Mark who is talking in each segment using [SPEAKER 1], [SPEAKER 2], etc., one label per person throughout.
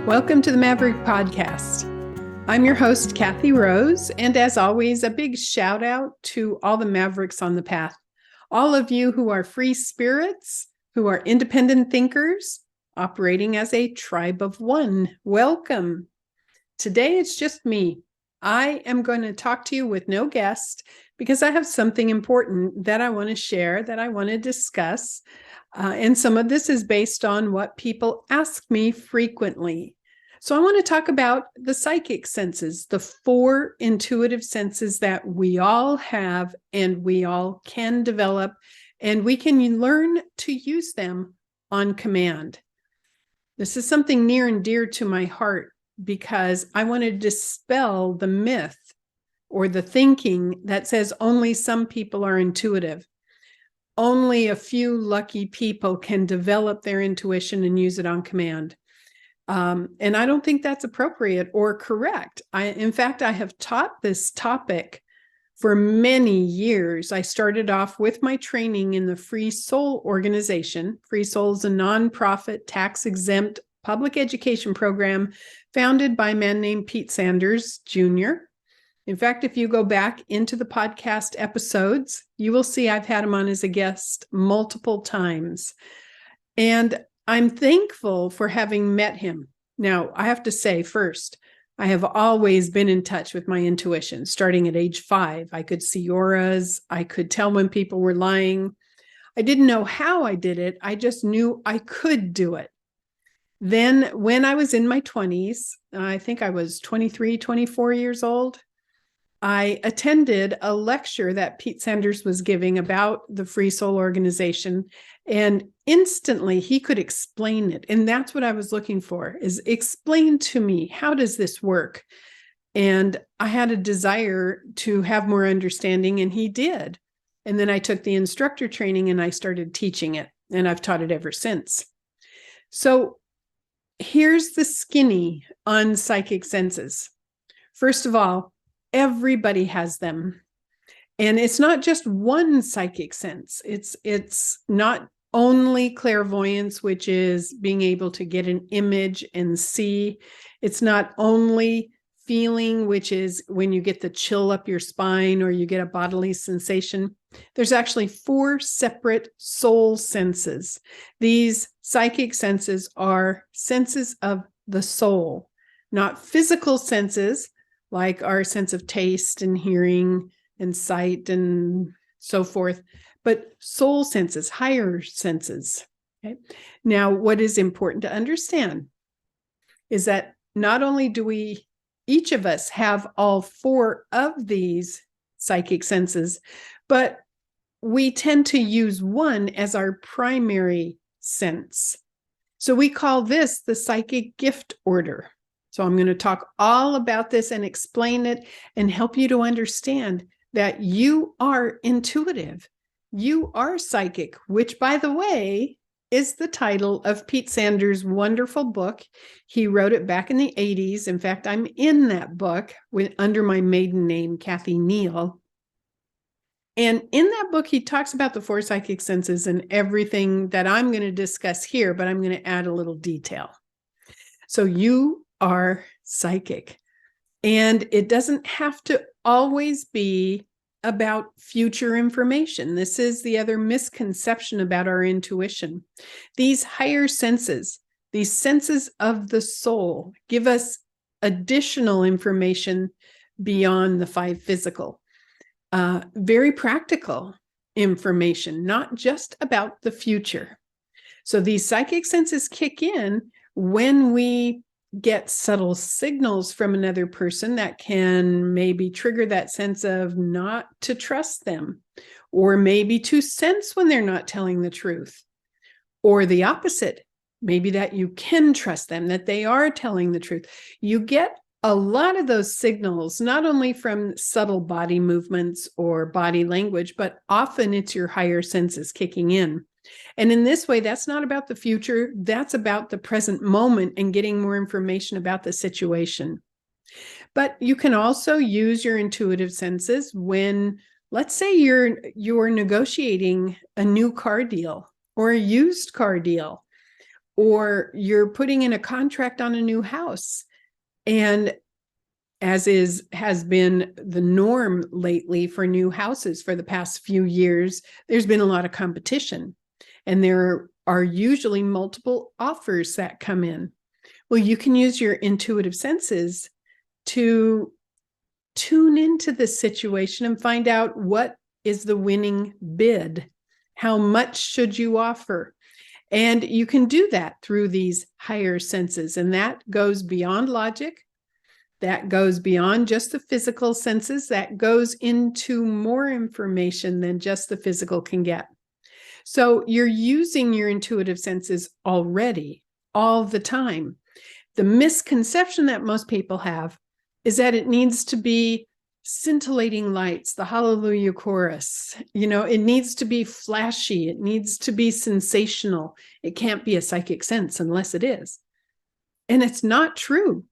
[SPEAKER 1] Welcome to the Maverick podcast. I'm your host, Kathy Rose, and as always, a big shout out to all the Mavericks on the path. All of you who are free spirits, who are independent thinkers, operating as a tribe of one. Welcome. Today it's just me. I am going to talk to you with no guest because I have something important that I want to share, that I want to discuss. And some of this is based on what people ask me frequently. So I want to talk about the psychic senses, the 4 intuitive senses that we all have and we all can develop, and we can learn to use them on command. This is something near and dear to my heart because I want to dispel the myth or the thinking that says only some people are intuitive. Only a few lucky people can develop their intuition and use it on command. And I don't think that's appropriate or correct. In fact, I have taught this topic for many years. I started off with my training in the Free Soul organization. Free Soul is a nonprofit, tax-exempt public education program founded by a man named Pete Sanders, Jr. In fact, if you go back into the podcast episodes, you will see I've had him on as a guest multiple times. And I'm thankful for having met him. Now, I have to say first, I have always been in touch with my intuition. Starting at age 5, I could see auras. I could tell when people were lying. I didn't know how I did it. I just knew I could do it. Then when I was in my 20s, I think I was 23, 24 years old, I attended a lecture that Pete Sanders was giving about the Free Soul organization, and instantly he could explain it. And that's what I was looking for, is explain to me, how does this work? And I had a desire to have more understanding, and he did. And then I took the instructor training and I started teaching it, and I've taught it ever since. So here's the skinny on psychic senses. First of all, everybody has them. And it's not just one psychic sense. It's not only clairvoyance, which is being able to get an image and see. It's not only feeling, which is when you get the chill up your spine or you get a bodily sensation. There's actually 4 separate soul senses. These psychic senses are senses of the soul, not physical senses, like our sense of taste and hearing and sight and so forth, but soul senses, higher senses. Okay? Now, what is important to understand is that not only do each of us have all 4 of these psychic senses, but we tend to use one as our primary sense. So we call this the psychic gift order. So I'm going to talk all about this and explain it and help you to understand that you are intuitive. You are psychic, which, by the way, is the title of Pete Sanders' wonderful book. He wrote it back in the 80s. In fact, I'm in that book under my maiden name, Kathy Neal. And in that book, he talks about the 4 psychic senses and everything that I'm going to discuss here, but I'm going to add a little detail. So you are psychic. And it doesn't have to always be about future information. This is the other misconception about our intuition. These higher senses, these senses of the soul, give us additional information beyond the 5 physical. Very practical information, not just about the future. So these psychic senses kick in when we get subtle signals from another person that can maybe trigger that sense of not to trust them, or maybe to sense when they're not telling the truth, or the opposite, maybe that you can trust them, that they are telling the truth. You get a lot of those signals, not only from subtle body movements or body language, but often it's your higher senses kicking in. And in this way, that's not about the future. That's about the present moment and getting more information about the situation. But you can also use your intuitive senses when, let's say you're negotiating a new car deal or a used car deal, or you're putting in a contract on a new house. And has been the norm lately for new houses for the past few years, there's been a lot of competition, and there are usually multiple offers that come in. Well, you can use your intuitive senses to tune into the situation and find out what is the winning bid. How much should you offer? And you can do that through these higher senses. And that goes beyond logic. That goes beyond just the physical senses. That goes into more information than just the physical can get. So you're using your intuitive senses already, all the time. The misconception that most people have is that it needs to be scintillating lights, the Hallelujah chorus. It needs to be flashy. It needs to be sensational. It can't be a psychic sense unless it is. And it's not true.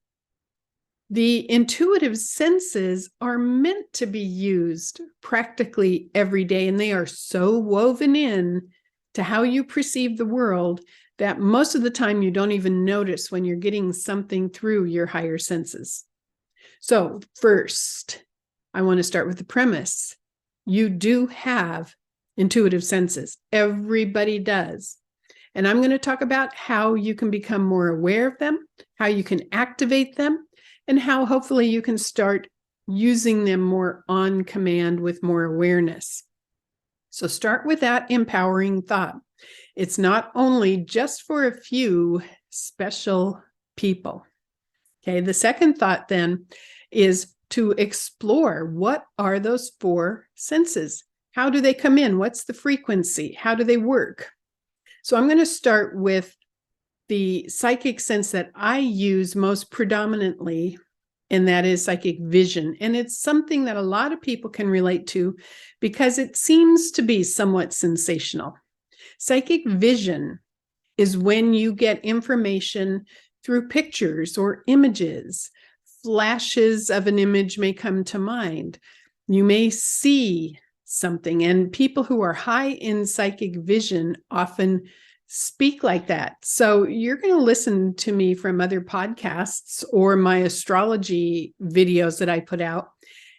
[SPEAKER 1] The intuitive senses are meant to be used practically every day, and they are so woven in to how you perceive the world that most of the time you don't even notice when you're getting something through your higher senses. So first, I want to start with the premise. You do have intuitive senses. Everybody does. And I'm going to talk about how you can become more aware of them, how you can activate them, and how hopefully you can start using them more on command with more awareness. So start with that empowering thought. It's not only just for a few special people. Okay, the second thought then is to explore, what are those four senses? How do they come in? What's the frequency? How do they work? So I'm going to start with the psychic sense that I use most predominantly, and that is psychic vision. And it's something that a lot of people can relate to because it seems to be somewhat sensational. Psychic vision is when you get information through pictures or images. Flashes of an image may come to mind. You may see something, and people who are high in psychic vision often speak like that. So you're going to listen to me from other podcasts or my astrology videos that I put out,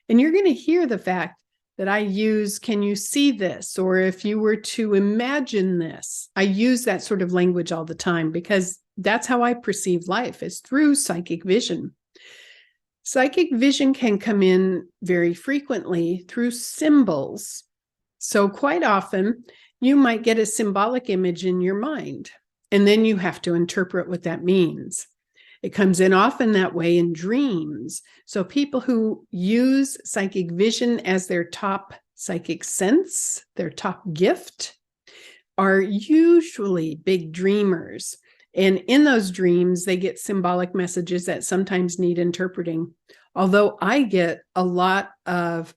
[SPEAKER 1] and you're going to hear the fact that I use, can you see this? Or if you were to imagine this, I use that sort of language all the time because that's how I perceive life, is through psychic vision. Psychic vision can come in very frequently through symbols. So quite often, you might get a symbolic image in your mind, and then you have to interpret what that means. It comes in often that way in dreams. So people who use psychic vision as their top psychic sense, their top gift, are usually big dreamers. And in those dreams, they get symbolic messages that sometimes need interpreting. Although I get a lot of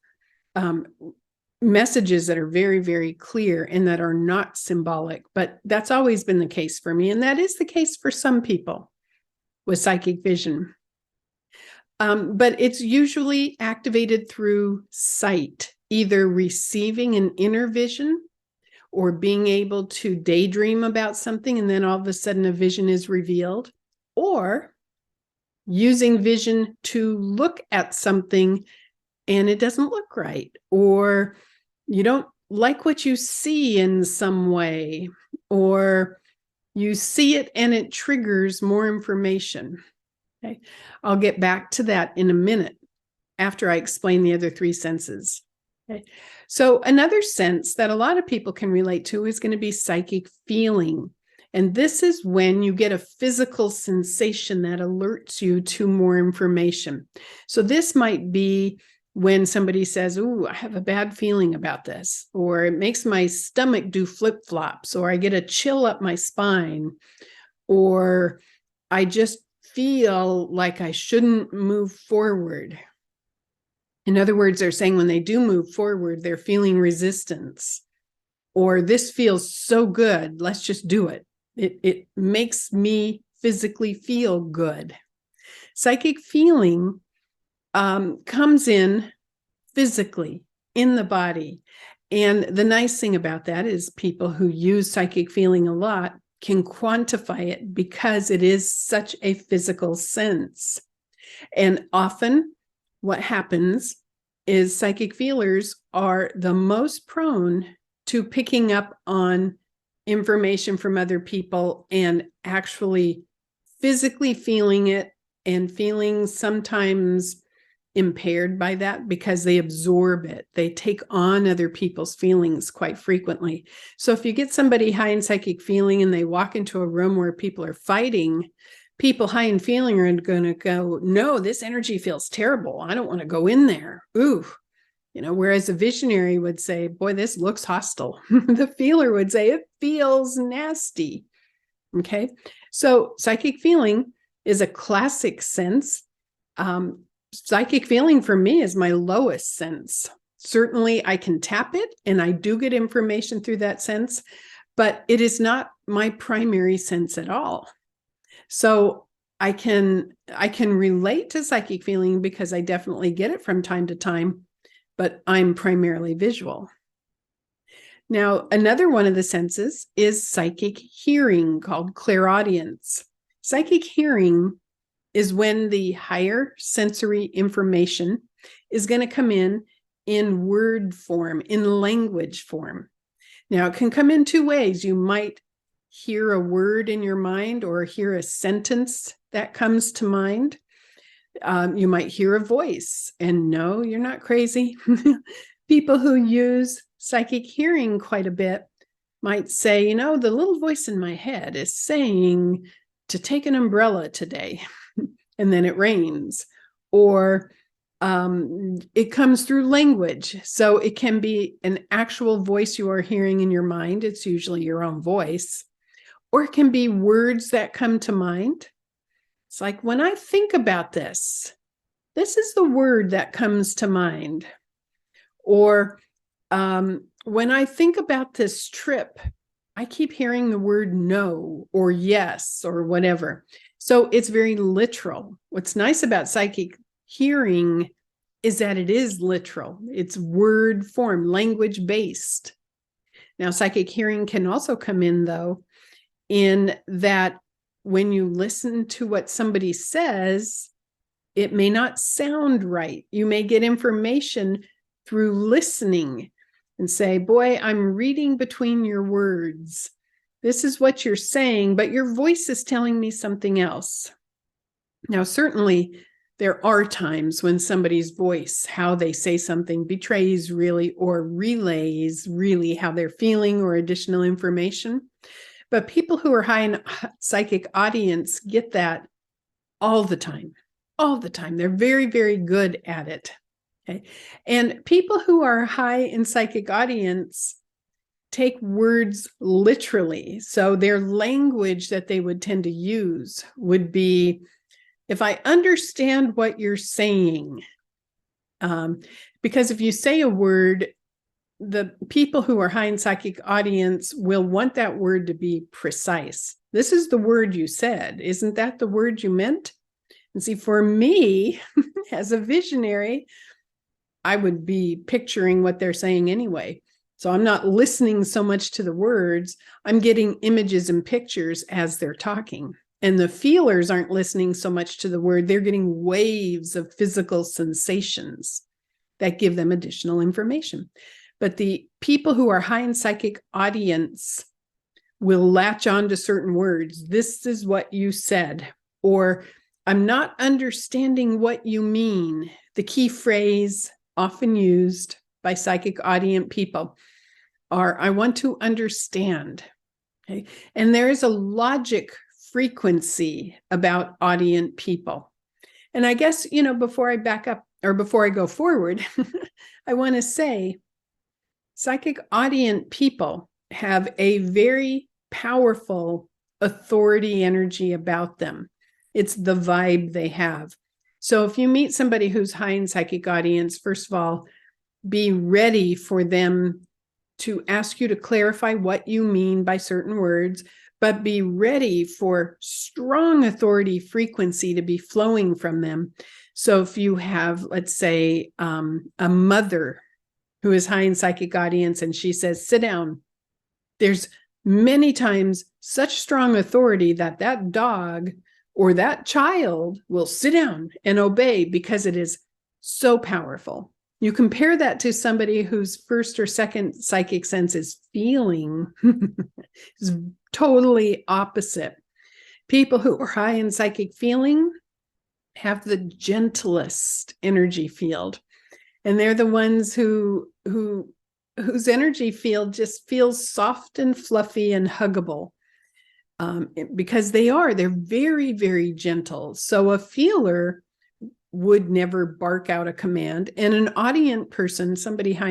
[SPEAKER 1] messages that are very, very clear and that are not symbolic, but that's always been the case for me. And that is the case for some people with psychic vision. But it's usually activated through sight, either receiving an inner vision or being able to daydream about something and then all of a sudden a vision is revealed, or using vision to look at something and it doesn't look right, or you don't like what you see in some way, or you see it and it triggers more information. Okay, I'll get back to that in a minute after I explain the other three senses. Okay. So another sense that a lot of people can relate to is going to be psychic feeling. And this is when you get a physical sensation that alerts you to more information. So this might be when somebody says, "Ooh, I have a bad feeling about this," or it makes my stomach do flip-flops, or I get a chill up my spine, or I just feel like I shouldn't move forward. In other words, they're saying when they do move forward, they're feeling resistance, or this feels so good, let's just do it. It makes me physically feel good. Psychic feeling comes in physically in the body. And the nice thing about that is people who use psychic feeling a lot can quantify it because it is such a physical sense. And often what happens is psychic feelers are the most prone to picking up on information from other people and actually physically feeling it, and feeling sometimes impaired by that because they absorb it. They take on other people's feelings quite frequently. So if you get somebody high in psychic feeling and they walk into a room where people are fighting, people high in feeling are going to go, no, this energy feels terrible. I don't want to go in there. Ooh. Whereas a visionary would say, boy, this looks hostile. The feeler would say, it feels nasty. Okay. So psychic feeling is a classic sense. Psychic feeling for me is my lowest sense. Certainly I can tap it and I do get information through that sense, but it is not my primary sense at all. So I can relate to psychic feeling because I definitely get it from time to time, but I'm primarily visual. Now, another one of the senses is psychic hearing, called clairaudience. Psychic hearing is when the higher sensory information is going to come in word form, in language form. Now, it can come in two ways. You might hear a word in your mind or hear a sentence that comes to mind. You might hear a voice, and no, you're not crazy. People who use psychic hearing quite a bit might say, the little voice in my head is saying to take an umbrella today, and then it rains. Or it comes through language. So it can be an actual voice you are hearing in your mind. It's usually your own voice. Or it can be words that come to mind. It's like, when I think about this is the word that comes to mind. Or when I think about this trip, I keep hearing the word no or yes or whatever. So it's very literal. What's nice about psychic hearing is that it is literal. It's word form, language based. Now, psychic hearing can also come in, though, in that when you listen to what somebody says, it may not sound right. You may get information through listening and say, boy, I'm reading between your words. This is what you're saying, but your voice is telling me something else. Now, certainly, there are times when somebody's voice, how they say something, betrays really or relays really how they're feeling or additional information. But people who are high in psychic audience get that all the time. All the time. They're very, very good at it. Okay. And people who are high in psychic audience take words literally. So their language that they would tend to use would be, if I understand what you're saying, because if you say a word, the people who are high in psychic audience will want that word to be precise. This is the word you said. Isn't that the word you meant? And see, for me, as a visionary, I would be picturing what they're saying anyway. So I'm not listening so much to the words. I'm getting images and pictures as they're talking. And the feelers aren't listening so much to the word. They're getting waves of physical sensations that give them additional information. But the people who are high in psychic audience will latch on to certain words. This is what you said, or I'm not understanding what you mean. The key phrase often used by psychic audient people are, I want to understand. Okay. And there is a logic frequency about audient people. And I guess, before I back up or before I go forward, I want to say, psychic audient people have a very powerful authority energy about them. It's the vibe they have. So if you meet somebody who's high in psychic audience, first of all, be ready for them to ask you to clarify what you mean by certain words, but be ready for strong authority frequency to be flowing from them. So if you have, let's say, a mother who is high in psychic audience and she says, sit down, there's many times such strong authority that that dog or that child will sit down and obey because it is so powerful. You compare that to somebody whose first or second psychic sense is feeling, is totally opposite. People who are high in psychic feeling have the gentlest energy field. And they're the ones whose energy field just feels soft and fluffy and huggable. Because they're very, very gentle. So a feeler would never bark out a command, and an audience person, somebody high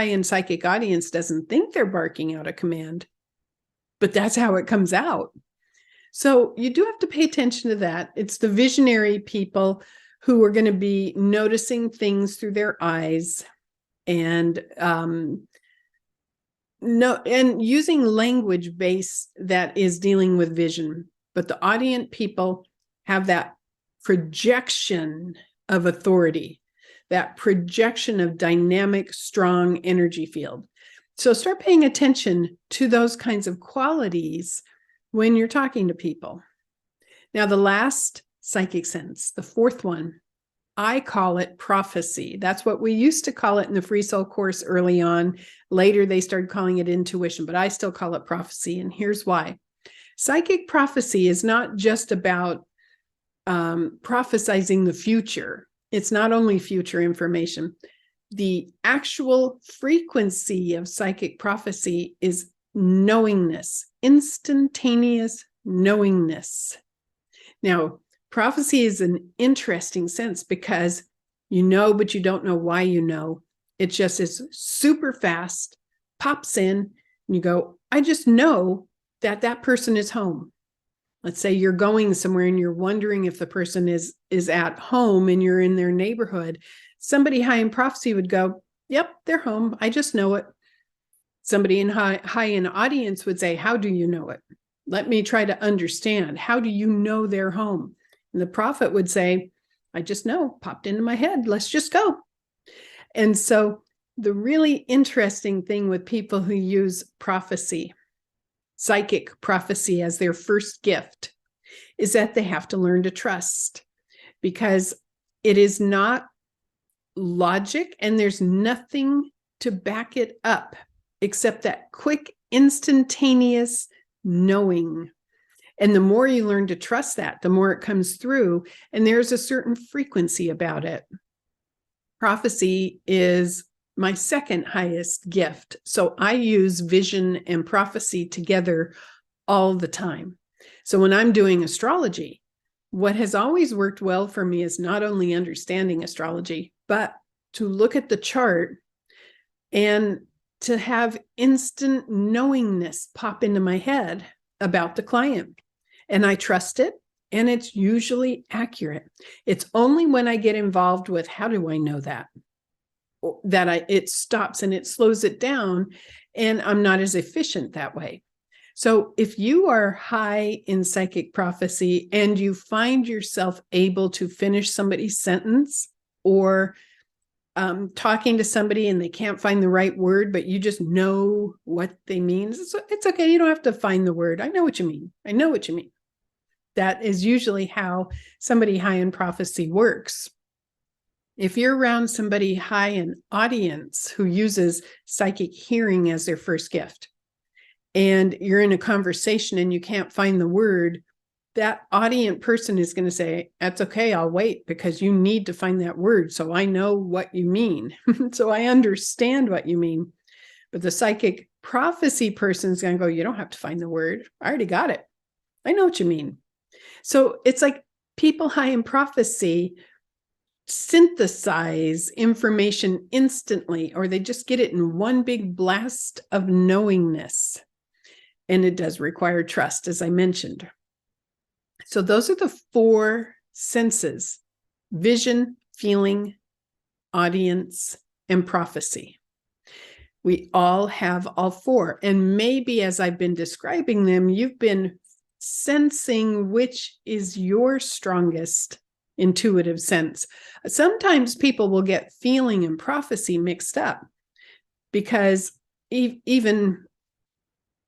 [SPEAKER 1] in psychic audience, doesn't think they're barking out a command, but that's how it comes out. So you do have to pay attention to that. It's the visionary people who are going to be noticing things through their eyes and using language base that is dealing with vision. But the audience people have that projection of authority, that projection of dynamic, strong energy field. So start paying attention to those kinds of qualities when you're talking to people. Now, the last psychic sense, the fourth one, I call it prophecy. That's what we used to call it in the Free Soul course early on. Later, they started calling it intuition, but I still call it prophecy. And here's why. Psychic prophecy is not just about prophesizing the future. It's not only future information. The actual frequency of psychic prophecy is knowingness, instantaneous knowingness. Now, prophecy is an interesting sense because you know, but you don't know why you know. It just is super fast, pops in, and you go, I just know that that person is home. Let's say you're going somewhere and you're wondering if the person is at home and you're in their neighborhood. Somebody high in prophecy would go, yep, they're home. I just know it. Somebody in high in audience would say, how do you know it? Let me try to understand. How do you know they're home? And the prophet would say, I just know, popped into my head. Let's just go. And so the really interesting thing with people who use prophecy, psychic prophecy as their first gift, is that they have to learn to trust, because it is not logic and there's nothing to back it up except that quick, instantaneous knowing. And the more you learn to trust that, the more it comes through, and there's a certain frequency about it. Prophecy is my second highest gift. So I use vision and prophecy together all the time. So when I'm doing astrology, what has always worked well for me is not only understanding astrology, but to look at the chart and to have instant knowingness pop into my head about the client. And I trust it, and it's usually accurate. It's only when I get involved with how do I know that it stops and it slows it down, and I'm not as efficient that way. So if you are high in psychic prophecy and you find yourself able to finish somebody's sentence, or talking to somebody and they can't find the right word, but you just know what they mean, it's okay. You don't have to find the word. I know what you mean. I know what you mean. That is usually how somebody high in prophecy works. If you're around somebody high in audience who uses psychic hearing as their first gift, and you're in a conversation and you can't find the word, that audience person is going to say, that's okay, I'll wait, because you need to find that word. So I know what you mean. So I understand what you mean. But the psychic prophecy person is going to go, you don't have to find the word. I already got it. I know what you mean. So it's like people high in prophecy synthesize information instantly, or they just get it in one big blast of knowingness. And it does require trust, as I mentioned. So those are the four senses: vision, feeling, audience, and prophecy. We all have all four. And maybe as I've been describing them, you've been sensing which is your strongest intuitive sense. Sometimes people will get feeling and prophecy mixed up, because even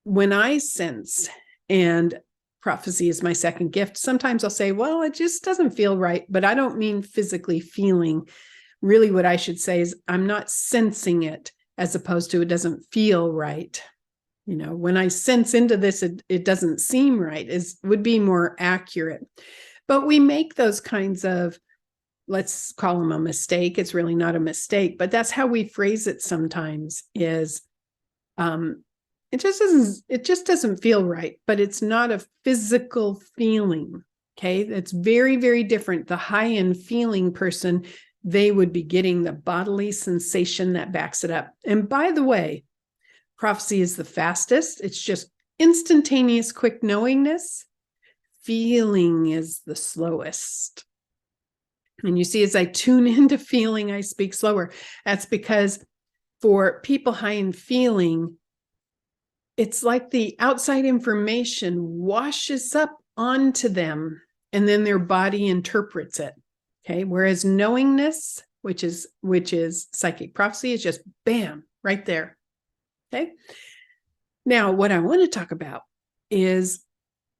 [SPEAKER 1] when I sense, and prophecy is my second gift, sometimes I'll say, well, it just doesn't feel right, but I don't mean physically feeling. Really, what I should say is I'm not sensing it, as opposed to it doesn't feel right. When I sense into this, it doesn't seem right, would be more accurate. But we make those kinds of, let's call them a mistake. It's really not a mistake, but that's how we phrase it sometimes is, it just doesn't feel right, but it's not a physical feeling. Okay. It's very, very different. The high-end feeling person, they would be getting the bodily sensation that backs it up. And by the way, prophecy is the fastest. It's just instantaneous, quick knowingness. Feeling is the slowest. And you see, as I tune into feeling, I speak slower. That's because for people high in feeling, it's like the outside information washes up onto them and then their body interprets it. Okay. Whereas knowingness, which is psychic prophecy, is just bam, right there. Okay. Now, what I want to talk about is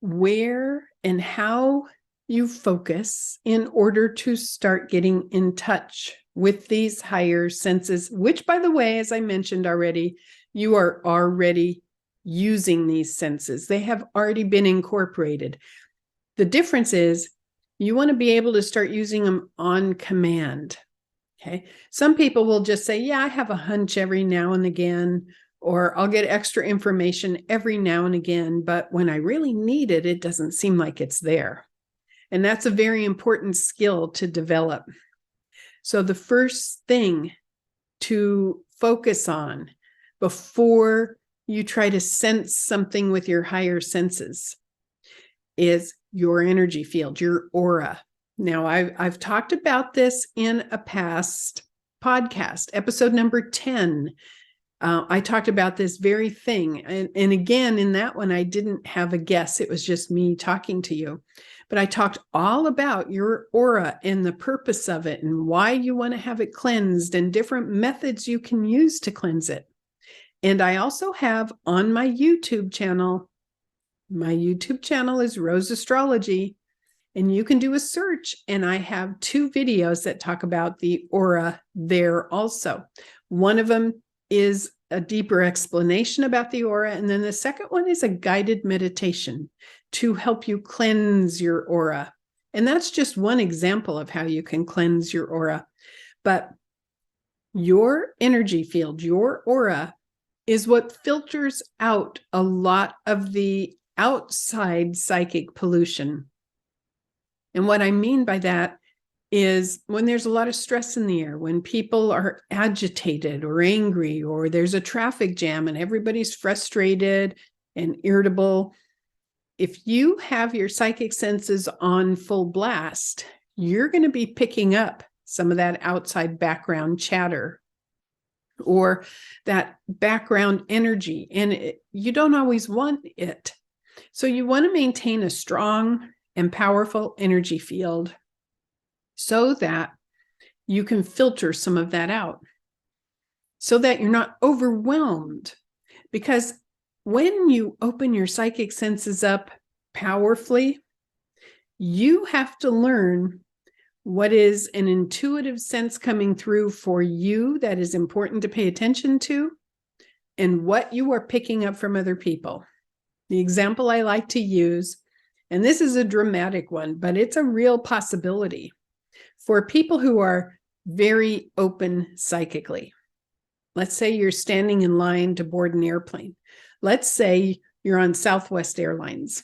[SPEAKER 1] where and how you focus in order to start getting in touch with these higher senses, which, by the way, as I mentioned already, you are already using these senses. They have already been incorporated. The difference is you want to be able to start using them on command. Okay. Some people will just say, yeah, I have a hunch every now and again, or I'll get extra information every now and again, but when I really need it, it doesn't seem like it's there. And that's a very important skill to develop. So the first thing to focus on before you try to sense something with your higher senses is your energy field, your aura. Now, I've talked about this in a past podcast, episode number 10. I talked about this very thing. And again, in that one, I didn't have a guest. It was just me talking to you. But I talked all about your aura and the purpose of it and why you want to have it cleansed and different methods you can use to cleanse it. And I also have on my YouTube channel is Rose Astrology, and you can do a search. And I have 2 videos that talk about the aura there also. One of them is a deeper explanation about the aura. And then the second one is a guided meditation to help you cleanse your aura. And that's just one example of how you can cleanse your aura. But your energy field, your aura, is what filters out a lot of the outside psychic pollution. And what I mean by that is when there's a lot of stress in the air, when people are agitated or angry, or there's a traffic jam and everybody's frustrated and irritable, if you have your psychic senses on full blast, you're going to be picking up some of that outside background chatter or that background energy, and you don't always want it. So you want to maintain a strong and powerful energy field so that you can filter some of that out, so that you're not overwhelmed. Because when you open your psychic senses up powerfully, you have to learn what is an intuitive sense coming through for you that is important to pay attention to, and what you are picking up from other people. The example I like to use, and this is a dramatic one, but it's a real possibility for people who are very open psychically. Let's say you're standing in line to board an airplane. Let's say you're on Southwest Airlines.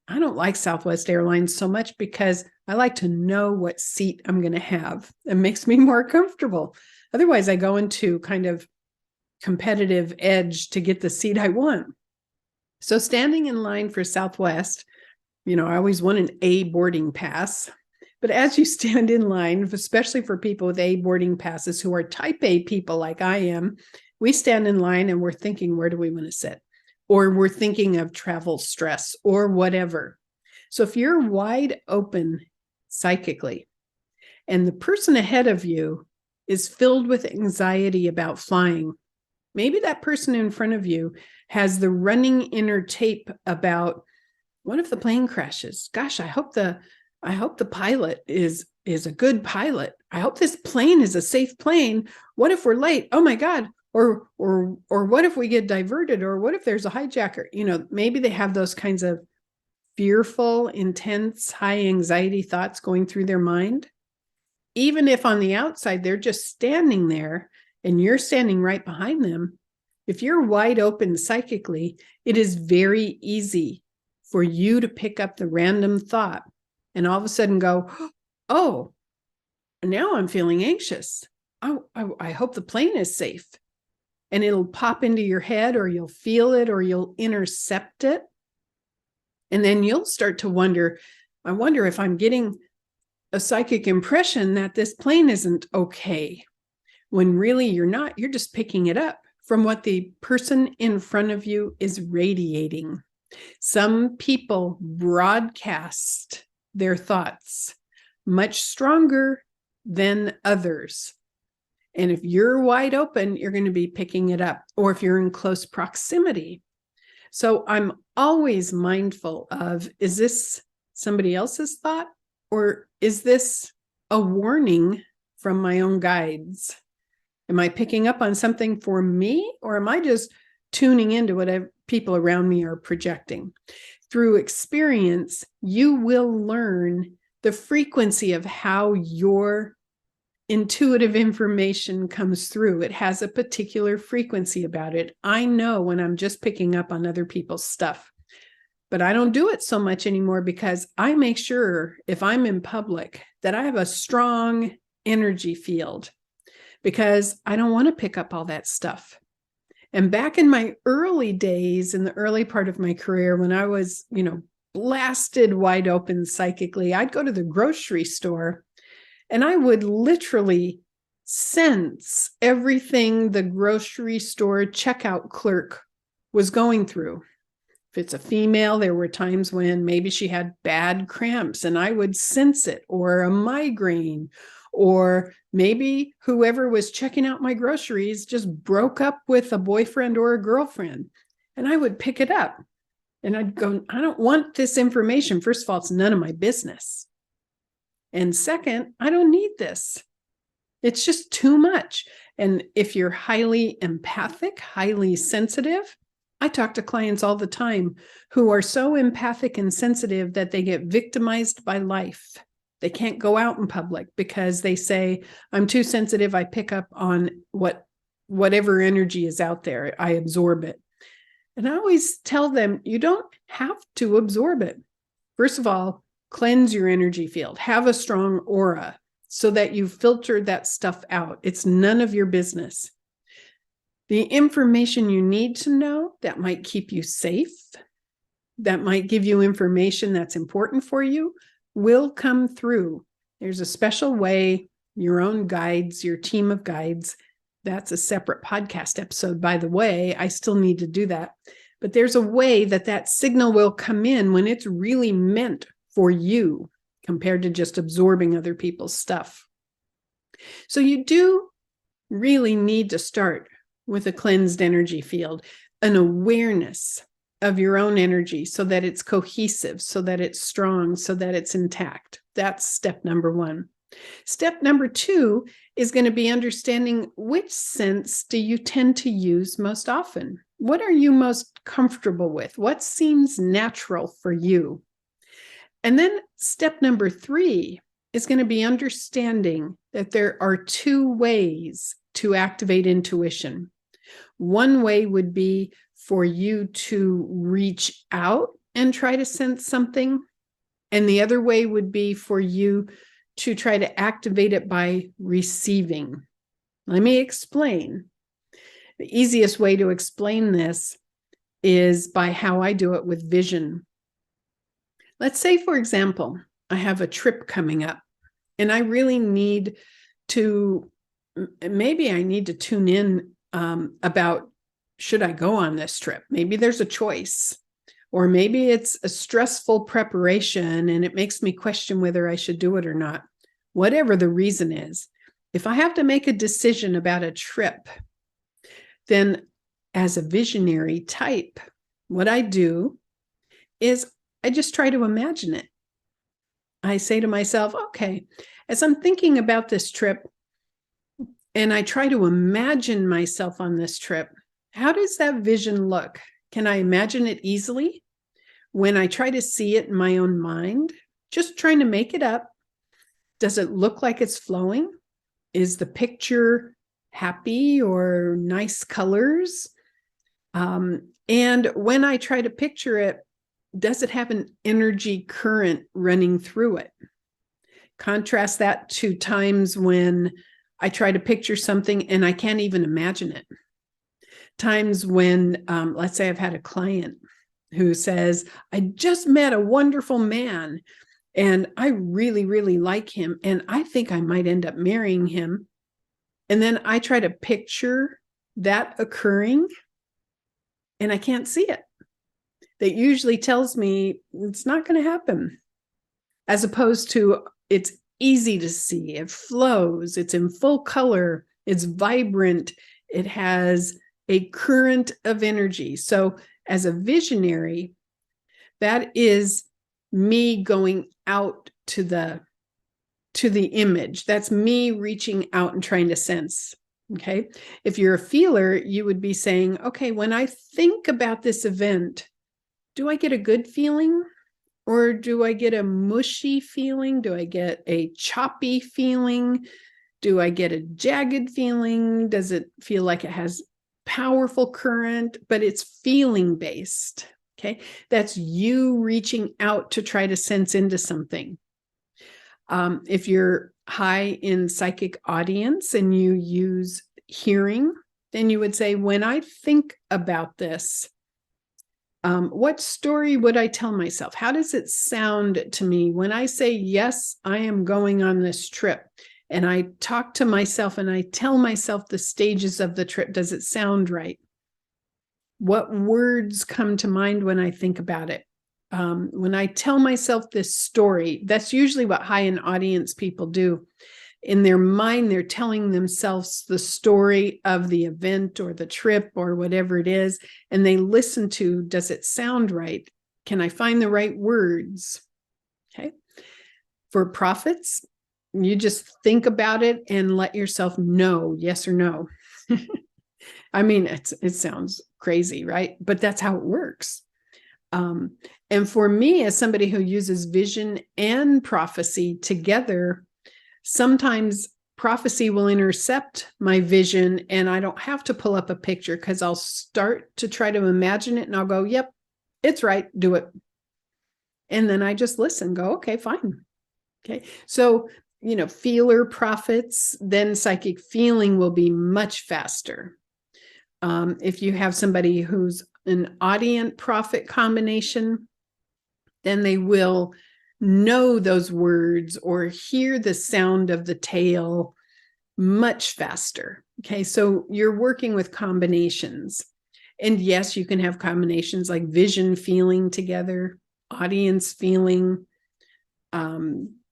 [SPEAKER 1] I don't like Southwest Airlines so much because I like to know what seat I'm going to have. It makes me more comfortable. Otherwise, I go into kind of competitive edge to get the seat I want. So standing in line for Southwest, I always want an A boarding pass. But as you stand in line, especially for people with A boarding passes who are type A people like I am, we stand in line and we're thinking, where do we want to sit? Or we're thinking of travel stress or whatever. So if you're wide open psychically and the person ahead of you is filled with anxiety about flying, Maybe that person in front of you has the running inner tape about, what if the plane crashes? Gosh, I hope the pilot is a good pilot. I hope this plane is a safe plane. What if we're late? Oh my God. Or what if we get diverted? Or what if there's a hijacker? Maybe they have those kinds of fearful, intense, high anxiety thoughts going through their mind. Even if on the outside, they're just standing there and you're standing right behind them. If you're wide open psychically, it is very easy for you to pick up the random thought and all of a sudden go, oh, now I'm feeling anxious. I hope the plane is safe. And it'll pop into your head, or you'll feel it, or you'll intercept it. And then you'll start to wonder, I wonder if I'm getting a psychic impression that this plane isn't okay. When really you're not, you're just picking it up from what the person in front of you is radiating. Some people broadcast their thoughts much stronger than others. And if you're wide open, you're going to be picking it up, or if you're in close proximity. So I'm always mindful of, is this somebody else's thought, or is this a warning from my own guides? Am I picking up on something for me, or am I just tuning into what people around me are projecting? Through experience, you will learn the frequency of how your intuitive information comes through. It has a particular frequency about it. I know when I'm just picking up on other people's stuff, but I don't do it so much anymore because I make sure if I'm in public that I have a strong energy field, because I don't want to pick up all that stuff. And back in my early days, in the early part of my career, when I was, blasted wide open psychically, I'd go to the grocery store and I would literally sense everything the grocery store checkout clerk was going through. If it's a female, there were times when maybe she had bad cramps and I would sense it, or a migraine, or maybe whoever was checking out my groceries just broke up with a boyfriend or a girlfriend, and I would pick it up and I'd go, I don't want this information. First of all, it's none of my business. And second, I don't need this. It's just too much. And if you're highly empathic, highly sensitive, I talk to clients all the time who are so empathic and sensitive that they get victimized by life. They can't go out in public because they say, I'm too sensitive. I pick up on whatever energy is out there. I absorb it. And I always tell them, you don't have to absorb it. First of all, cleanse your energy field. Have a strong aura so that you filter that stuff out. It's none of your business. The information you need to know that might keep you safe, that might give you information that's important for you, will come through. There's a special way, your own guides, your team of guides. That's a separate podcast episode, by the way. I still need to do that. But there's a way that signal will come in when it's really meant for you, compared to just absorbing other people's stuff. So you do really need to start with a cleansed energy field, an awareness of your own energy so that it's cohesive, so that it's strong, so that it's intact. That's step number one. Step number two is going to be understanding, which sense do you tend to use most often? What are you most comfortable with? What seems natural for you? And then step number three is going to be understanding that there are two ways to activate intuition. One way would be for you to reach out and try to sense something. And the other way would be for you to try to activate it by receiving. Let me explain. The easiest way to explain this is by how I do it with vision. Let's say, for example, I have a trip coming up and I really need to, maybe I need to tune in about, should I go on this trip? Maybe there's a choice, or maybe it's a stressful preparation and it makes me question whether I should do it or not. Whatever the reason is, if I have to make a decision about a trip, then as a visionary type, what I do is I just try to imagine it. I say to myself, okay, as I'm thinking about this trip and I try to imagine myself on this trip, how does that vision look? Can I imagine it easily? When I try to see it in my own mind, just trying to make it up, does it look like it's flowing? Is the picture happy or nice colors? And when I try to picture it, does it have an energy current running through it? Contrast that to times when I try to picture something and I can't even imagine it. Times when, let's say I've had a client who says, I just met a wonderful man and I really, really like him. And I think I might end up marrying him. And then I try to picture that occurring and I can't see it. That usually tells me it's not going to happen. As opposed to it's easy to see, it flows, it's in full color, it's vibrant, it has a current of energy. So as a visionary, that is me going out to the image. That's me reaching out and trying to sense. Okay. If you're a feeler, you would be saying, okay, when I think about this event, do I get a good feeling? Or do I get a mushy feeling? Do I get a choppy feeling? Do I get a jagged feeling? Does it feel like it has powerful current, but it's feeling based? Okay. That's you reaching out to try to sense into something. If you're high in psychic audience and you use hearing, then you would say, when I think about this, what story would I tell myself? How does it sound to me when I say, yes, I am going on this trip? And I talk to myself and I tell myself the stages of the trip. Does it sound right? What words come to mind when I think about it? When I tell myself this story, that's usually what high in audience people do. In their mind, they're telling themselves the story of the event or the trip or whatever it is, and they listen to, does it sound right? Can I find the right words? Okay. For prophets, you just think about it and let yourself know, yes or no. I mean, it sounds crazy, right? But that's how it works. And for me, as somebody who uses vision and prophecy together, sometimes prophecy will intercept my vision and I don't have to pull up a picture because I'll start to try to imagine it and I'll go, yep, it's right, do it. And then I just listen, go, okay, fine. Okay. So, feeler prophets, then psychic feeling will be much faster. If you have somebody who's an audient prophet combination, then they will know those words or hear the sound of the tail much faster. Okay, so you're working with combinations. And yes, you can have combinations like vision feeling together, audience feeling,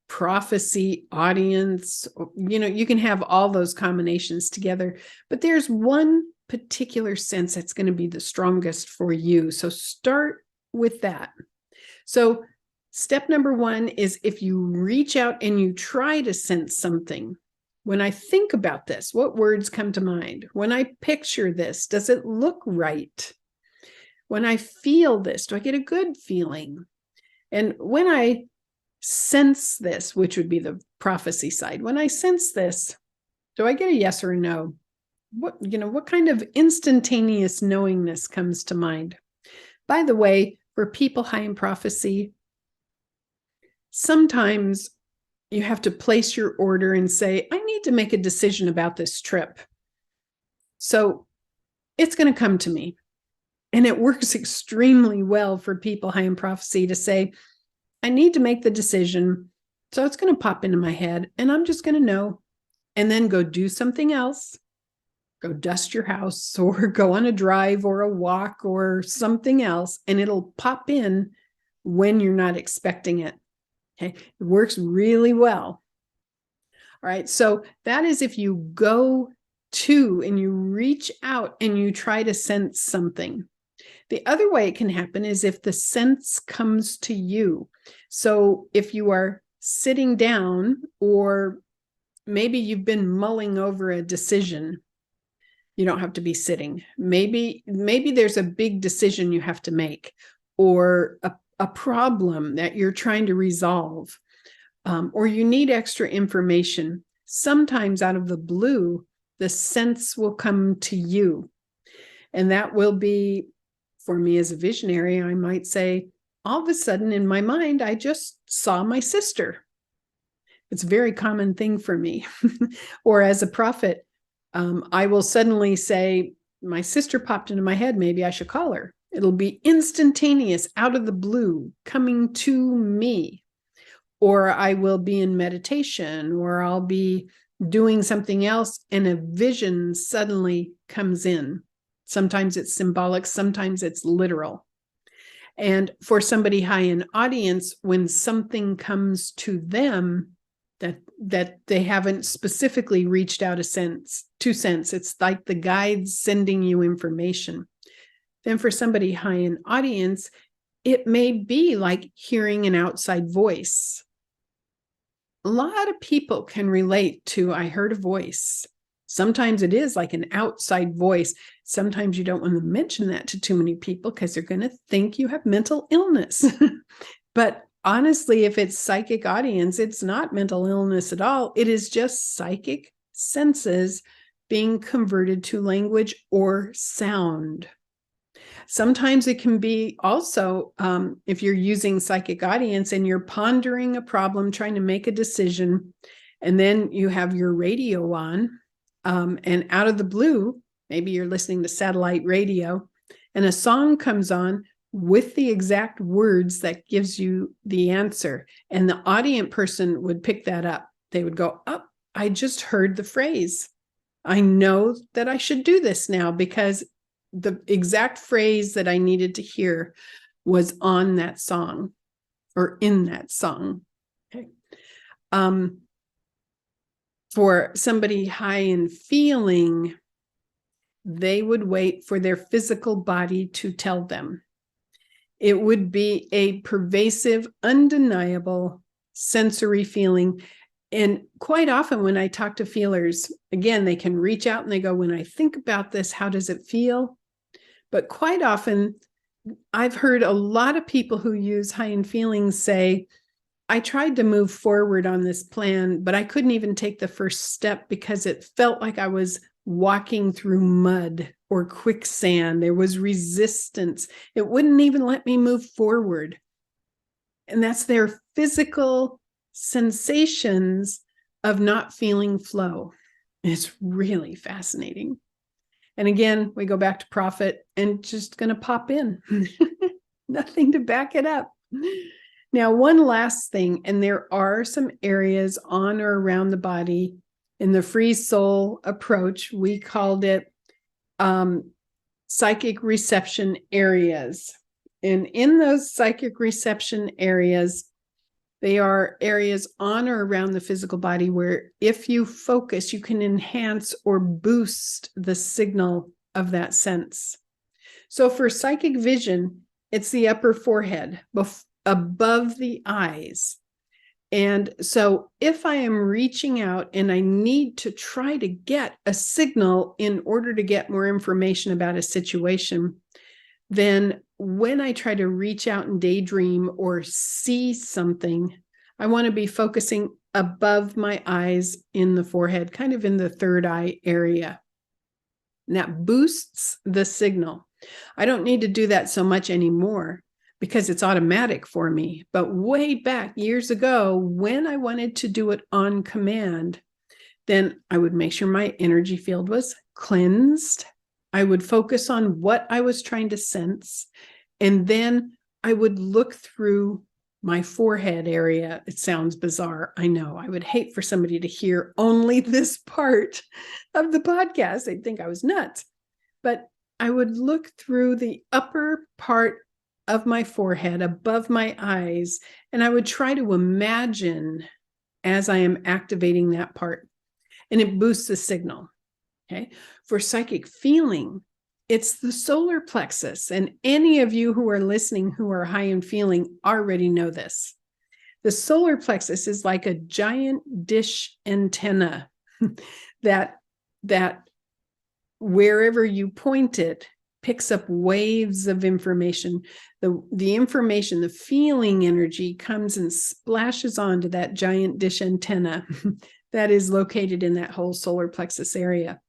[SPEAKER 1] prophecy, audience. You can have all those combinations together, but there's one particular sense that's going to be the strongest for you. So start with that. So step number one is if you reach out and you try to sense something. When I think about this, what words come to mind? When I picture this, does it look right? When I feel this, do I get a good feeling? And when I sense this, which would be the prophecy side, when I sense this, do I get a yes or a no? What kind of instantaneous knowingness comes to mind? By the way, for people high in prophecy, sometimes you have to place your order and say, I need to make a decision about this trip. So it's going to come to me. And it works extremely well for people high in prophecy to say, I need to make the decision. So it's going to pop into my head and I'm just going to know, and then go do something else. Go dust your house or go on a drive or a walk or something else, and it'll pop in when you're not expecting it. Okay. It works really well. All right. So that is if you go Two, and you reach out and you try to sense something. The other way it can happen is if the sense comes to you. So if you are sitting down, or maybe you've been mulling over a decision, you don't have to be sitting. Maybe there's a big decision you have to make, or a problem that you're trying to resolve, or you need extra information. Sometimes out of the blue, the sense will come to you. And that will be, for me as a visionary, I might say, all of a sudden in my mind, I just saw my sister. It's a very common thing for me. Or as a prophet, I will suddenly say, my sister popped into my head, maybe I should call her. It'll be instantaneous, out of the blue, coming to me. Or I will be in meditation, or I'll be doing something else, and a vision suddenly comes in. Sometimes it's symbolic, sometimes it's literal. And for somebody high in audience, when something comes to them that they haven't specifically reached out to sense, it's like the guides sending you information. Then for somebody high in audience, it may be like hearing an outside voice. A lot of people can relate to, I heard a voice. Sometimes it is like an outside voice. Sometimes you don't want to mention that to too many people because they're going to think you have mental illness. But honestly, if it's psychic audience, it's not mental illness at all. It is just psychic senses being converted to language or sound. Sometimes it can be also, if you're using psychic audience and you're pondering a problem, trying to make a decision, and then you have your radio on, and out of the blue, maybe you're listening to satellite radio, and a song comes on with the exact words that gives you the answer. And the audience person would pick that up. They would go, oh, I just heard the phrase. I know that I should do this now because the exact phrase that I needed to hear was on that song or in that song. Okay. For somebody high in feeling, they would wait for their physical body to tell them. It would be a pervasive, undeniable sensory feeling. And quite often when I talk to feelers, again, they can reach out and they go, when I think about this, how does it feel? But quite often, I've heard a lot of people who use high in feelings say, I tried to move forward on this plan, but I couldn't even take the first step because it felt like I was walking through mud or quicksand. There was resistance. It wouldn't even let me move forward. And that's their physical sensations of not feeling flow. It's really fascinating. And again, we go back to prophet and just going to pop in. Nothing to back it up. Now, one last thing, and there are some areas on or around the body in the free soul approach, we called it psychic reception areas. And in those psychic reception areas, they are areas on or around the physical body where if you focus, you can enhance or boost the signal of that sense. So for psychic vision, it's the upper forehead, above the eyes. And so if I am reaching out and I need to try to get a signal in order to get more information about a situation, then when I try to reach out and daydream or see something, I want to be focusing above my eyes in the forehead, kind of in the third eye area. And that boosts the signal. I don't need to do that so much anymore because it's automatic for me. But way back years ago, when I wanted to do it on command, then I would make sure my energy field was cleansed. I would focus on what I was trying to sense. And then I would look through my forehead area. It sounds bizarre. I know. I would hate for somebody to hear only this part of the podcast. They'd think I was nuts. But I would look through the upper part of my forehead above my eyes, and I would try to imagine as I am activating that part, and it boosts the signal. Okay. For psychic feeling, it's the solar plexus. And any of you who are listening who are high in feeling already know this. The solar plexus is like a giant dish antenna that wherever you point it picks up waves of information. The information, the feeling energy comes and splashes onto that giant dish antenna that is located in that whole solar plexus area.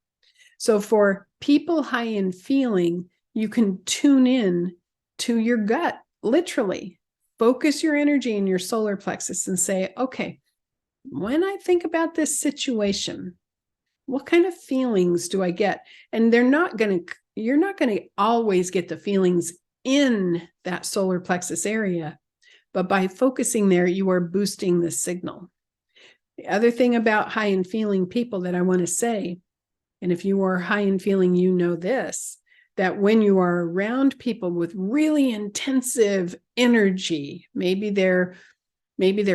[SPEAKER 1] So for people high in feeling, you can tune in to your gut, literally. Focus your energy in your solar plexus and say, okay, when I think about this situation, what kind of feelings do I get? And you're not going to always get the feelings in that solar plexus area, but by focusing there, you are boosting the signal. The other thing about high in feeling people that I want to say, and if you are high in feeling, you know this, that when you are around people with really intensive energy, maybe they're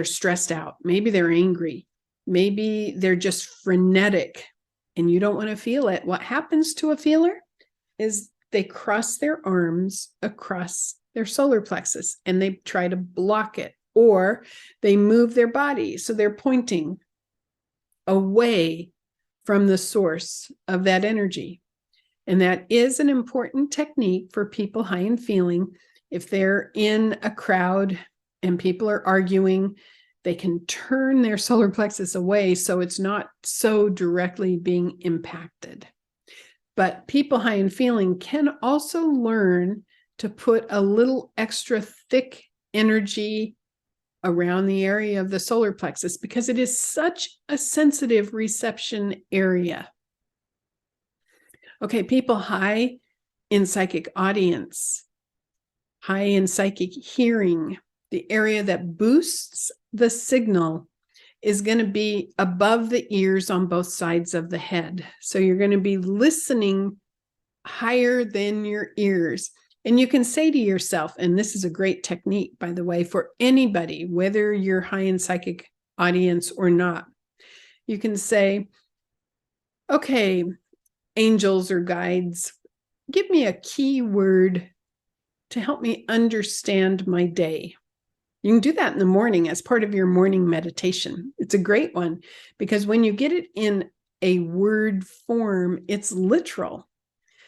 [SPEAKER 1] stressed out, maybe they're angry, maybe they're just frenetic, and you don't want to feel it. What happens to a feeler is they cross their arms across their solar plexus and they try to block it, or they move their body so they're pointing away from the source of that energy. And that is an important technique for people high in feeling. If they're in a crowd and people are arguing, they can turn their solar plexus away so it's not so directly being impacted. But people high in feeling can also learn to put a little extra thick energy around the area of the solar plexus because it is such a sensitive reception area. Okay, people high in psychic audience, high in psychic hearing, the area that boosts the signal is going to be above the ears on both sides of the head. So you're going to be listening higher than your ears. And you can say to yourself, and this is a great technique, by the way, for anybody, whether you're high in psychic audience or not, you can say, okay, angels or guides, give me a key word to help me understand my day. You can do that in the morning as part of your morning meditation. It's a great one because when you get it in a word form, it's literal.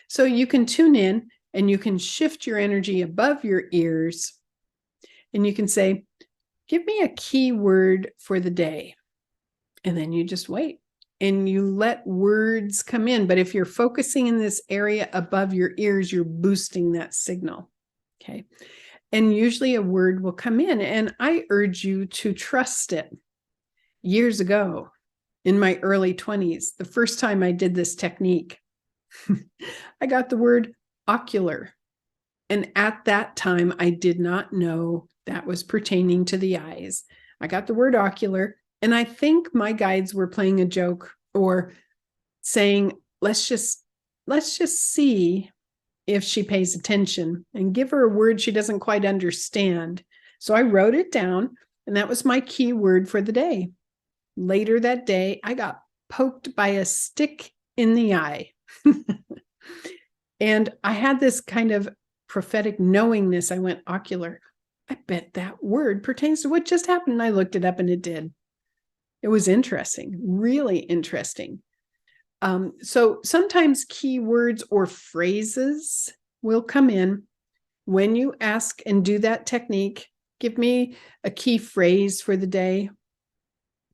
[SPEAKER 1] So you can tune in and you can shift your energy above your ears and you can say, give me a key word for the day. And then you just wait and you let words come in. But if you're focusing in this area above your ears, you're boosting that signal. Okay. And usually a word will come in, and I urge you to trust it. Years ago, in my early 20s, the first time I did this technique, I got the word ocular. And at that time, I did not know that was pertaining to the eyes. I got the word ocular, and I think my guides were playing a joke or saying, let's just see if she pays attention and give her a word she doesn't quite understand. So I wrote it down, and that was my key word for the day. Later that day, I got poked by a stick in the eye. And I had this kind of prophetic knowingness. I went, ocular. I bet that word pertains to what just happened. And I looked it up and it did. It was interesting, really interesting. So sometimes keywords or phrases will come in when you ask and do that technique. Give me a key phrase for the day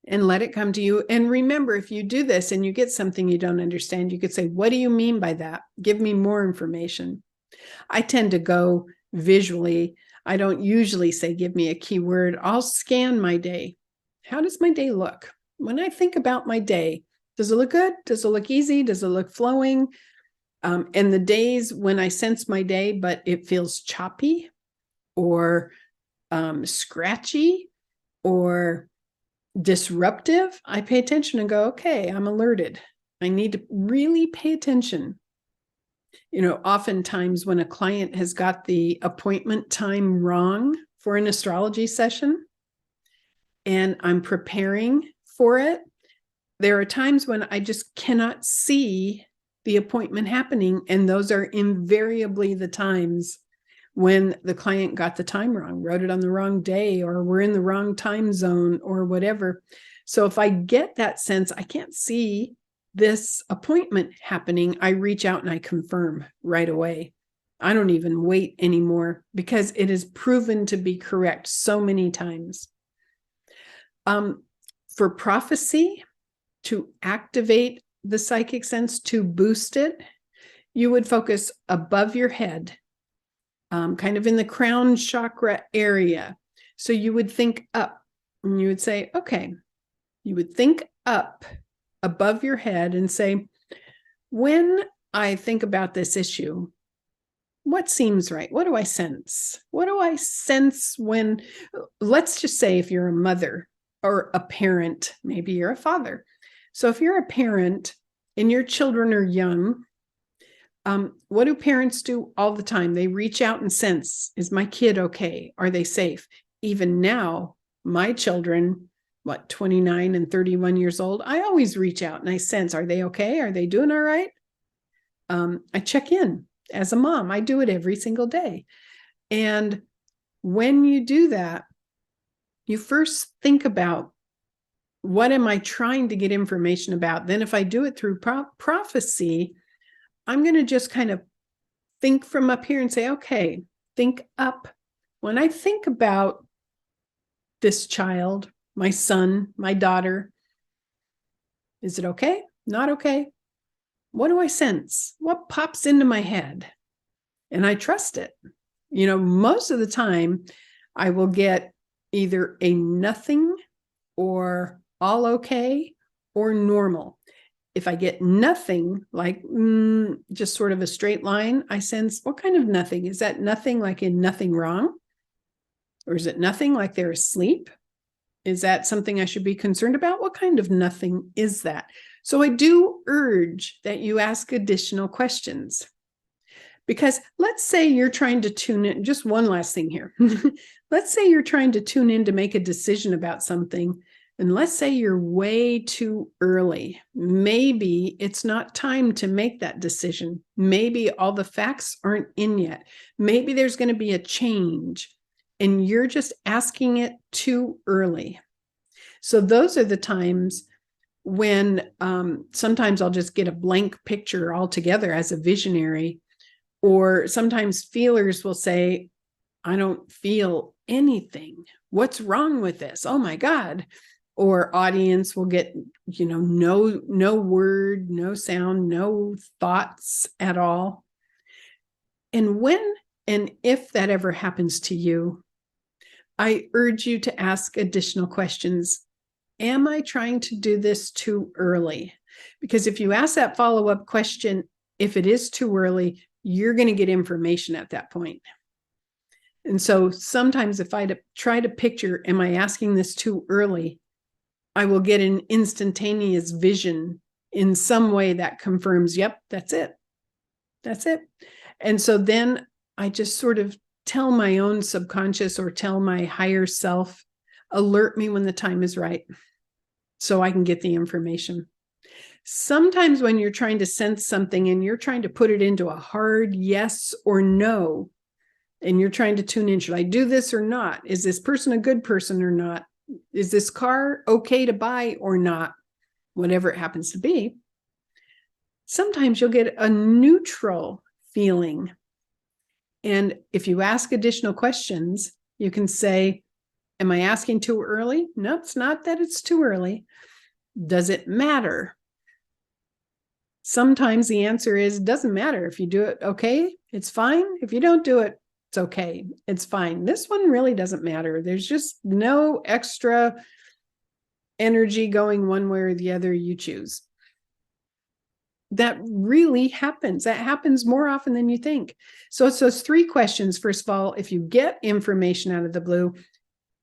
[SPEAKER 1] and let it come to you. And remember, if you do this and you get something you don't understand, you could say, what do you mean by that? Give me more information. I tend to go visually. I don't usually say, give me a keyword. I'll scan my day. How does my day look? When I think about my day, does it look good? Does it look easy? Does it look flowing? And the days when I sense my day, but it feels choppy or scratchy or disruptive, I pay attention and go, okay, I'm alerted. I need to really pay attention. You know, oftentimes when a client has got the appointment time wrong for an astrology session and I'm preparing for it, there are times when I just cannot see the appointment happening. And those are invariably the times when the client got the time wrong, wrote it on the wrong day, or we're in the wrong time zone or whatever. So if I get that sense, I can't see this appointment happening, I reach out and I confirm right away. I don't even wait anymore because it is proven to be correct so many times. For prophecy, to activate the psychic sense, to boost it, you would focus above your head, kind of in the crown chakra area. So you would think up and you would say, okay, you would think up above your head and say, when I think about this issue, what seems right? What do I sense? What do I sense when, let's just say if you're a mother or a parent, maybe you're a father. So if you're a parent and your children are young, what do parents do all the time? They reach out and sense, is my kid okay? Are they safe? Even now, my children, 29 and 31 years old, I always reach out and I sense, are they okay? Are they doing all right? I check in as a mom. I do it every single day. And when you do that, you first think about, what am I trying to get information about? Then if I do it through prophecy, I'm going to just kind of think from up here and say, okay, think up. When I think about this child, my son, my daughter, is it okay? Not okay? What do I sense? What pops into my head? And I trust it. Most of the time I will get either a nothing or all okay or normal. If I get nothing, like just sort of a straight line, I sense, what kind of nothing? Is that nothing like in nothing wrong? Or is it nothing like they're asleep? Is that something I should be concerned about? What kind of nothing is that? So I do urge that you ask additional questions. Because let's say you're trying to tune in, just one last thing here. Let's say you're trying to tune in to make a decision about something. And let's say you're way too early. Maybe it's not time to make that decision. Maybe all the facts aren't in yet. Maybe there's going to be a change and you're just asking it too early. So those are the times when sometimes I'll just get a blank picture altogether as a visionary, or sometimes feelers will say, I don't feel anything. What's wrong with this? Oh my God. Or audience will get, no word, no sound, no thoughts at all. And when and if that ever happens to you, I urge you to ask additional questions. Am I trying to do this too early? Because if you ask that follow-up question, if it is too early, you're going to get information at that point. And so sometimes if I try to picture, am I asking this too early? I will get an instantaneous vision in some way that confirms, yep, that's it. That's it. And so then I just sort of tell my own subconscious or tell my higher self, alert me when the time is right so I can get the information. Sometimes when you're trying to sense something and you're trying to put it into a hard yes or no, and you're trying to tune in, should I do this or not? Is this person a good person or not? Is this car okay to buy or not? Whatever it happens to be. Sometimes you'll get a neutral feeling. And if you ask additional questions, you can say, am I asking too early? No, it's not that it's too early. Does it matter? Sometimes the answer is, doesn't matter. If you do it, okay, it's fine. If you don't do it, it's okay. It's fine. This one really doesn't matter. There's just no extra energy going one way or the other. You choose. That really happens. That happens more often than you think. So it's those three questions. First of all, if you get information out of the blue,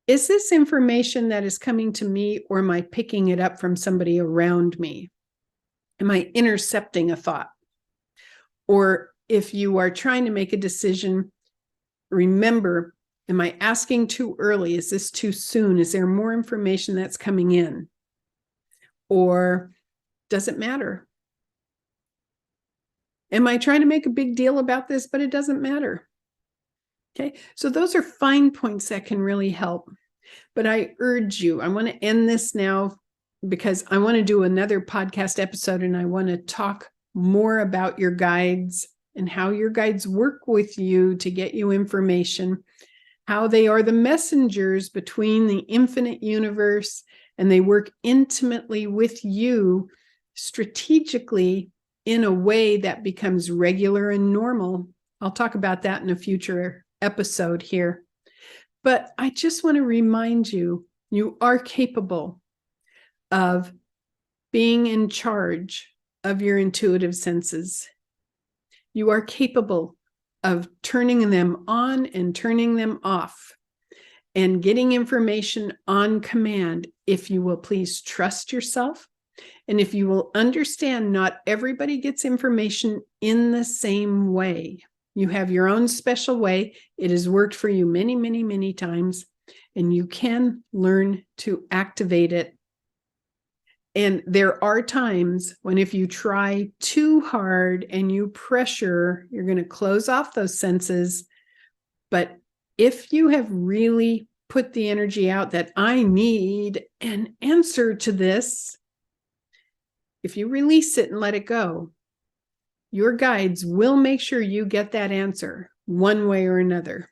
[SPEAKER 1] is this information that is coming to me, or am I picking it up from somebody around me? Am I intercepting a thought? Or if you are trying to make a decision, remember, am I asking too early? Is this too soon? Is there more information that's coming in? Or does it matter? Am I trying to make a big deal about this? But it doesn't matter. Okay, so those are fine points that can really help. But I urge you, I want to end this now because I want to do another podcast episode and I want to talk more about your guides and how your guides work with you to get you information, how they are the messengers between the infinite universe, and they work intimately with you strategically in a way that becomes regular and normal. I'll talk about that in a future episode here. But I just want to remind you, you are capable of being in charge of your intuitive senses. You are capable of turning them on and turning them off and getting information on command if you will please trust yourself. And if you will understand, not everybody gets information in the same way. You have your own special way. It has worked for you many, many, many times, and you can learn to activate it. And there are times when if you try too hard and you pressure, you're going to close off those senses. But if you have really put the energy out that I need an answer to this, if you release it and let it go, your guides will make sure you get that answer one way or another.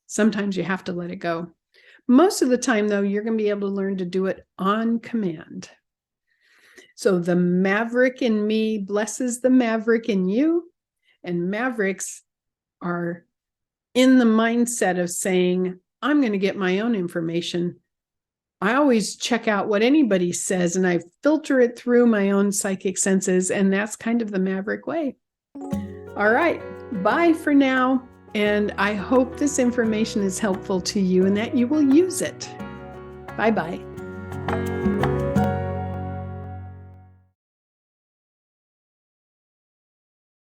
[SPEAKER 1] Sometimes you have to let it go. Most of the time, though, you're going to be able to learn to do it on command. So the Maverick in me blesses the Maverick in you, and Mavericks are in the mindset of saying, I'm going to get my own information. I always check out what anybody says and I filter it through my own psychic senses. And that's kind of the Maverick way. All right. Bye for now. And I hope this information is helpful to you and that you will use it. Bye-bye.